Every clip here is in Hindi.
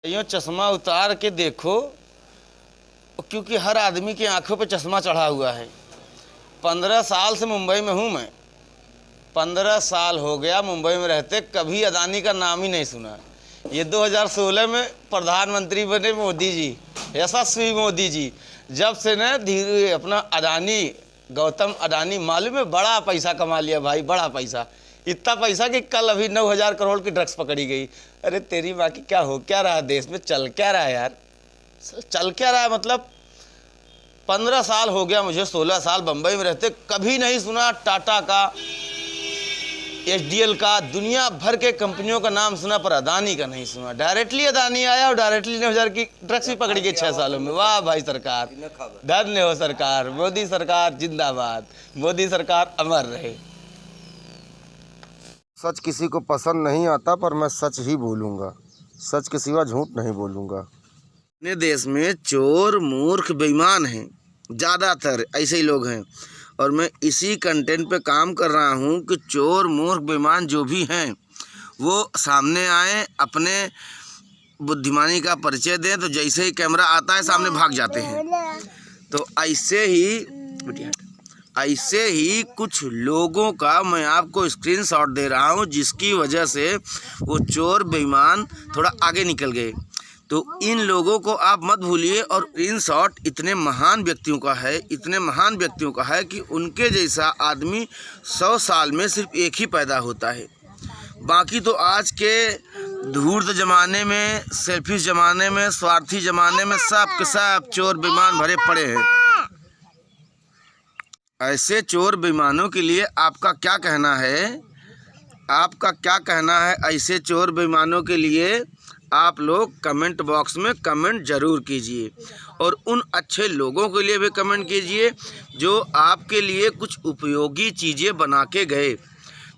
यूँ चश्मा उतार के देखो, क्योंकि हर आदमी की आंखों पे चश्मा चढ़ा हुआ है। 15 साल से मुंबई में हूँ मैं, 15 साल हो गया मुंबई में रहते, कभी अदानी का नाम ही नहीं सुना। ये 2016 में प्रधानमंत्री बने मोदी जी, यशस्वी मोदी जी। जब से न धीरे अपना अदानी, गौतम अदानी, मालूम है बड़ा पैसा कमा लिया भाई, बड़ा पैसा। इतना पैसा कि कल अभी 9,000 करोड़ की ड्रग्स पकड़ी गई। अरे तेरी माँ की, क्या हो क्या रहा है देश में, चल क्या रहा है यार, चल क्या रहा है। मतलब 15 साल हो गया मुझे, 16 साल बम्बई में रहते, कभी नहीं सुना टाटा का, HDL का, दुनिया भर के कंपनियों का नाम सुना, पर अदानी का नहीं सुना। डायरेक्टली अदानी आया और डायरेक्टली 9,000 की ड्रग्स भी पकड़ी गई 6 सालों में। वाह भाई सरकार, धन्य हो सरकार, मोदी सरकार जिंदाबाद, मोदी सरकार अमर रहे। सच किसी को पसंद नहीं आता, पर मैं सच ही बोलूँगा, सच के सिवा झूठ नहीं बोलूँगा। अपने देश में चोर, मूर्ख, बेईमान हैं, ज़्यादातर ऐसे ही लोग हैं। और मैं इसी कंटेंट पे काम कर रहा हूँ कि चोर, मूर्ख, बेईमान जो भी हैं वो सामने आए, अपने बुद्धिमानी का परिचय दें। तो जैसे ही कैमरा आता है सामने भाग जाते हैं। तो ऐसे ही कुछ लोगों का मैं आपको स्क्रीनशॉट दे रहा हूँ, जिसकी वजह से वो चोर, बेईमान थोड़ा आगे निकल गए। तो इन लोगों को आप मत भूलिए। और स्क्रीनशॉट इतने महान व्यक्तियों का है, इतने महान व्यक्तियों का है कि उनके जैसा आदमी 100 साल में सिर्फ एक ही पैदा होता है। बाकी तो आज के धूर्त ज़माने में, सेल्फिश ज़माने में, स्वार्थी ज़माने में सब के सब चोर बेईमान भरे पड़े हैं। ऐसे चोर बेईमानों के लिए आपका क्या कहना है? आपका क्या कहना है ऐसे चोर बेईमानों के लिए? आप लोग कमेंट बॉक्स में कमेंट ज़रूर कीजिए। और उन अच्छे लोगों के लिए भी कमेंट कीजिए जो आपके लिए कुछ उपयोगी चीज़ें बना के गए।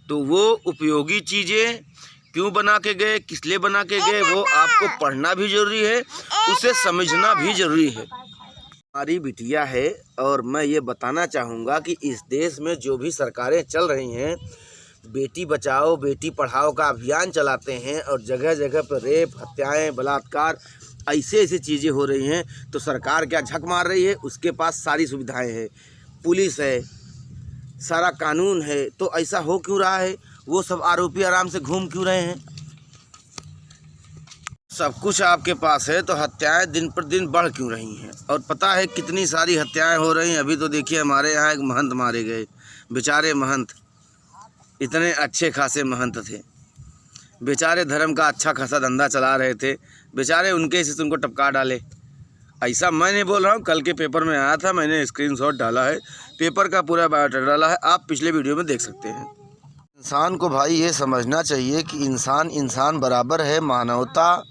तो वो उपयोगी चीज़ें क्यों बना के गए, किस लिए बना के गए, वो आपको पढ़ना भी ज़रूरी है, उसे समझना भी ज़रूरी है। हमारी बिटिया है, और मैं ये बताना चाहूँगा कि इस देश में जो भी सरकारें चल रही हैं, बेटी बचाओ बेटी पढ़ाओ का अभियान चलाते हैं, और जगह जगह पर रेप, हत्याएं, बलात्कार, ऐसी चीज़ें हो रही हैं। तो सरकार क्या झक मार रही है? उसके पास सारी सुविधाएं हैं, पुलिस है, सारा कानून है। तो ऐसा हो क्यों रहा है? वो सब आरोपी आराम से घूम क्यों रहे हैं? सब कुछ आपके पास है, तो हत्याएं दिन पर दिन बढ़ क्यों रही हैं? और पता है कितनी सारी हत्याएं हो रही हैं। अभी तो देखिए हमारे यहाँ एक महंत मारे गए, बेचारे महंत, इतने अच्छे खासे महंत थे, बेचारे धर्म का अच्छा खासा धंधा चला रहे थे, बेचारे उनके से उनको टपका डाले। ऐसा मैं नहीं बोल रहा हूँ, कल के पेपर में आया था, मैंने स्क्रीनशॉट डाला है, पेपर का पूरा बायोडाटा डाला है, आप पिछले वीडियो में देख सकते हैं। इंसान को भाई ये समझना चाहिए कि इंसान बराबर है, मानवता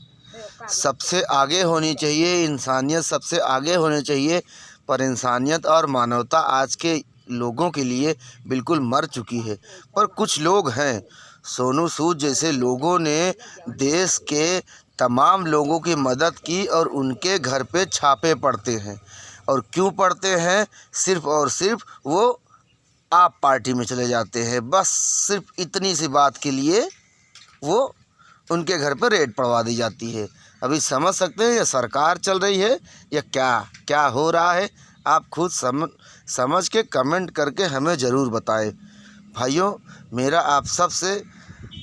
सबसे आगे होनी चाहिए, इंसानियत सबसे आगे होनी चाहिए। पर इंसानियत और मानवता आज के लोगों के लिए बिल्कुल मर चुकी है। पर कुछ लोग हैं, सोनू सूद जैसे लोगों ने देश के तमाम लोगों की मदद की, और उनके घर पे छापे पड़ते हैं। और क्यों पड़ते हैं? सिर्फ़ और सिर्फ वो आप पार्टी में चले जाते हैं। बस सिर्फ इतनी सी बात के लिए वो उनके घर पर रेड पड़वा दी जाती है। अभी समझ सकते हैं, ये सरकार चल रही है या क्या हो रहा है? आप खुद समझ के कमेंट करके हमें ज़रूर बताएं। भाइयों, मेरा आप सब से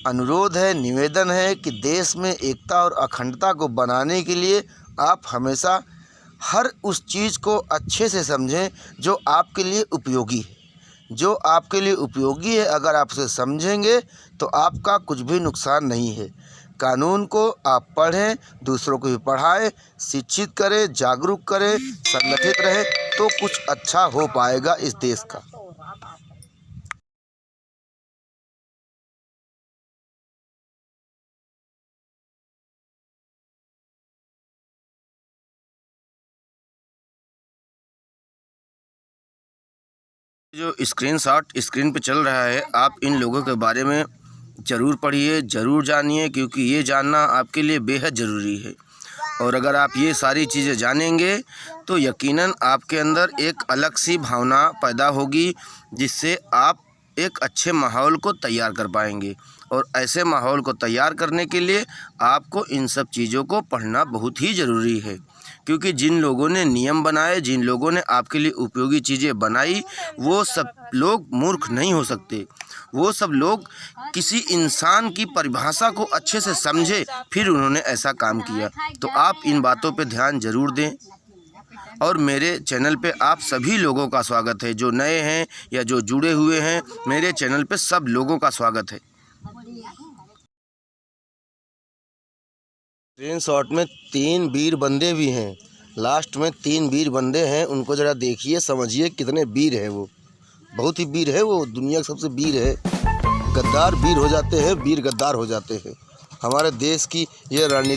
अनुरोध है, निवेदन है कि देश में एकता और अखंडता को बनाने के लिए आप हमेशा हर उस चीज़ को अच्छे से समझें जो आपके लिए उपयोगी है। जो आपके लिए उपयोगी है, अगर आप उसे समझेंगे तो आपका कुछ भी नुकसान नहीं है। कानून को आप पढ़ें, दूसरों को भी पढ़ाएं, शिक्षित करें, जागरूक करें, संगठित रहें, तो कुछ अच्छा हो पाएगा इस देश का। जो स्क्रीनशॉट स्क्रीन पे चल रहा है, आप इन लोगों के बारे में ज़रूर पढ़िए, ज़रूर जानिए, क्योंकि ये जानना आपके लिए बेहद ज़रूरी है। और अगर आप ये सारी चीज़ें जानेंगे तो यकीनन आपके अंदर एक अलग सी भावना पैदा होगी, जिससे आप एक अच्छे माहौल को तैयार कर पाएंगे। और ऐसे माहौल को तैयार करने के लिए आपको इन सब चीज़ों को पढ़ना बहुत ही ज़रूरी है, क्योंकि जिन लोगों ने नियम बनाए, जिन लोगों ने आपके लिए उपयोगी चीज़ें बनाई, वो सब लोग मूर्ख नहीं हो सकते। वो सब लोग किसी इंसान की परिभाषा को अच्छे से समझे, फिर उन्होंने ऐसा काम किया। तो आप इन बातों पे ध्यान ज़रूर दें। और मेरे चैनल पे आप सभी लोगों का स्वागत है, जो नए हैं या जो जुड़े हुए हैं, मेरे चैनल पे सब लोगों का स्वागत है। स्क्रीन शॉट में 3 वीर बंदे भी हैं, लास्ट में 3 वीर बंदे हैं, उनको ज़रा देखिए, समझिए कितने वीर हैं वो। बहुत ही वीर है वो, दुनिया के सबसे वीर है। गद्दार वीर हो जाते हैं, वीर गद्दार हो जाते हैं। हमारे देश की ये रणनीति